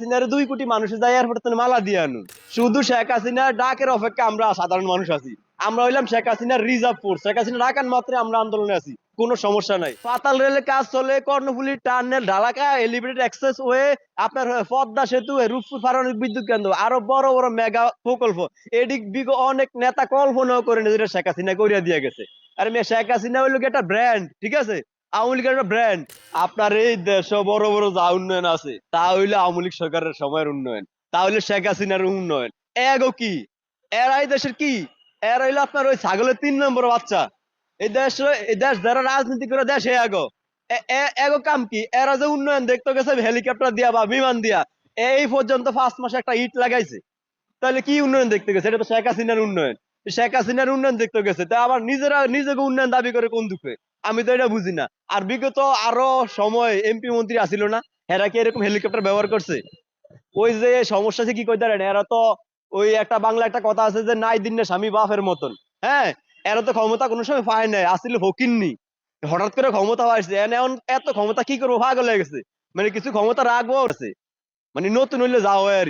হাসিনার 2 কোটি মানুষ যায় এয়ারপোর্টে মালা দিয়ে আনুন। শুধু শেখ হাসিনার ডাকের অপেক্ষা আমরা সাধারণ মানুষ আছি। আমরা হইলাম শেখ হাসিনার রিজার্ভ ফোর্স। শেখ হাসিনা ডাকান মাত্রে আমরা আন্দোলনে আছি, কোনো সমস্যা নাই। পাতাল রেলের কাজ চলে, Karnaphuli tunnel, Dhaka elevated expressway, আপনার পদ্মা সেতু, রূপপুর পারমাণবিক বিদ্যুৎ কেন্দ্র, আরো বড় বড় মেগা প্রকল্প। এদিক বিগত অনেক নেতা কল্পনাও করে না, যেটা শেখ হাসিনা করিয়া দিয়ে গেছে। আর শেখ হাসিনা হইলো একটা ব্র্যান্ড, ঠিক আছে? আওয়ামী লীগের একটা ব্র্যান্ড। আপনার এই দেশে বড় বড় যা উন্নয়ন আছে তা হইলে আওয়ামী লীগ সরকারের সময়ের উন্নয়ন, তাহলে শেখ হাসিনার উন্নয়ন। এগো কি এরাই দেশের কি? এরা হইলো আপনার ওই ছাগলের 3 নম্বর বাচ্চা। এই দেশ যারা রাজনীতি করে দেশে এগো এগো কাম কি? এরা যে উন্নয়ন দেখতে গেছে হেলিকপ্টার দিয়া বা বিমান দিয়া, এই পর্যন্ত 5 মাসে একটা ইট লাগাইছে। তাহলে কি উন্নয়ন দেখতে গেছে? এটা তো শেখ হাসিনার উন্নয়ন। শেখ হাসিনার উন্নয়ন দেখতে গেছে, তা আবার নিজেকে উন্নয়ন দাবি করে কোন দুঃখে? আমি তো এটা বুঝি না। আর বিগত আরো সময় এমপি মন্ত্রী আসিল না, এরা কি এরকম হেলিকপ্টার ব্যবহার করছে? ওই যে সমস্যা আছে কি কইতে পারেন, এরা তো ওই একটা বাংলা একটা কথা আছে যে নাই দিন না স্বামী বাপের মতন। হ্যাঁ, এরা তো ক্ষমতা কোনো সময় পায় নাই, আসলে হকিননি। হঠাৎ করে ক্ষমতা পাইছে, এখন এত ক্ষমতা কি করবো, পাগল হয়ে গেছে। মানে কিছু ক্ষমতা রাখবো আছে, মানে নতুন হইলে যাও আর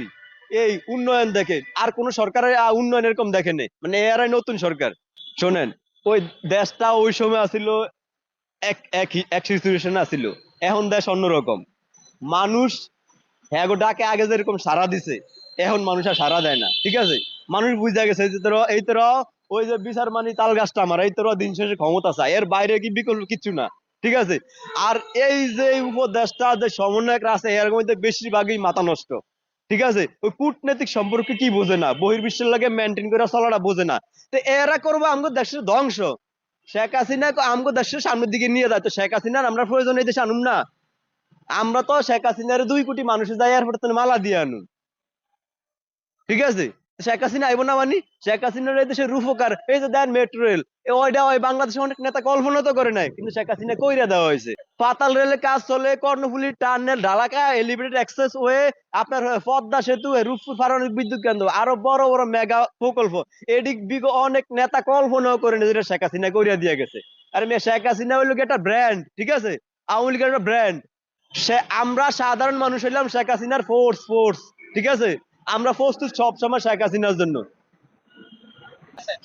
এই উন্নয়ন দেখে আর কোন সরকারের উন্নয়ন এরকম দেখে নেই, মানে এরাই নতুন সরকার। শোনেন, ওই দেশটা ওই সময় আসিল এক এক এক সিচুয়েশন আসিল। এখন দেশ অন্যরকম। মানুষ হ্যাঁ গো ডাকে আগে যেরকম সাড়া দিছে, এখন মানুষ আর সাড়া দেয় না, ঠিক আছে? মানুষ বুঝে গেছে যে তোর এই তোর ওই যে বিচার মানি তাল গাছটা আমার, এই তোর দিন শেষে ক্ষমতা চায়, এর বাইরে কি বিকল্প কিছু না, ঠিক আছে? আর এই যে উপদেশটা যে সমন্বয়করা আছে এর মধ্যে বেশিরভাগই মাথা নষ্ট, ঠিক আছে? ওই কূটনৈতিক সম্পর্কে কি বোঝে না, বহির্বিশ্বের লাগে মেনটেন করে চলাটা বোঝে না। তো এরা করবো আমাদের দেশের ধ্বংস। শেখ হাসিনা আমাদের দেশের সামনের দিকে নিয়ে যায়, তো শেখ হাসিনার আমরা প্রয়োজন এই দেশে আনুন না। আমরা তো শেখ হাসিনার 2 কোটি মানুষ যায় এয়ারপোর্টে মালা দিয়ে আনুন, ঠিক আছে? শেখ হাসিনা আইব না মানি? শেখ হাসিনার এই দেশের রূপকার, এই যে দেন মেট্রো রেল, ওইটা ওই বাংলাদেশের অনেক নেতা কল্পনা তো করে নাই, কিন্তু শেখ হাসিনা কইরা দেওয়া হয়েছে। পাতাল রেলের কাজ চলে, Karnaphuli tunnel, Dhaka elevated expressway, আপনার পদ্মা সেতু, রূপপুর পারমাণবিক বিদ্যুৎ কেন্দ্র, আরো বড় বড় মেগা প্রকল্প। এদিক বিগত অনেক নেতা কল্পনাও করে না, যেটা শেখ হাসিনা কইরা দিয়ে গেছে। আর শেখ হাসিনা হইলো একটা ব্র্যান্ড, ঠিক আছে? আওয়ামী লীগের একটা ব্র্যান্ড। আমরা সাধারণ মানুষ হইলাম শেখ হাসিনার ফোর্স, ঠিক আছে? আমরা প্রস্তুত সব সময় শেখ হাসিনার জন্য।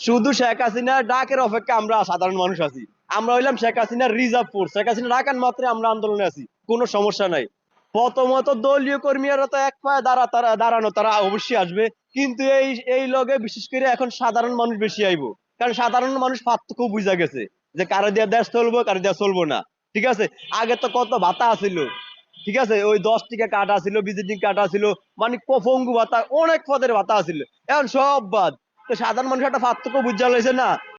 শুধু শেখ হাসিনার ডাকের অপেক্ষা আমরা সাধারণ মানুষ আছি। আমরা হইলাম শেখ হাসিনার রিজার্ভ ফোর্স। শেখ হাসিনা ডাকান মাত্রে আমরা আন্দোলনে আছি, কোনো সমস্যা নাই। প্রথমত দলীয় কর্মীরা তো এক পায়ে দাঁড়ানো, তারা অবশ্যই আসবে। কিন্তু এই এই লগে বিশেষ করে এখন সাধারণ মানুষ বেশি আইবো, কারণ সাধারণ মানুষ পার্থক্য বুঝা গেছে যে কারো দিয়া দেশ চলবো, কারো দিয়া চলবো না, ঠিক আছে? আগে তো কত ভাতা আছিল, ঠিক আছে? ওই 10 টাকা কাটা আছিল, ভিজিটিং কাটা ছিল, মানে পঙ্গু ভাতা, অনেক পদের ভাতা আছিল। এখন সব বাদ। তো সাধারণ মানুষ একটা পার্থক্য বুঝা লাইছে না।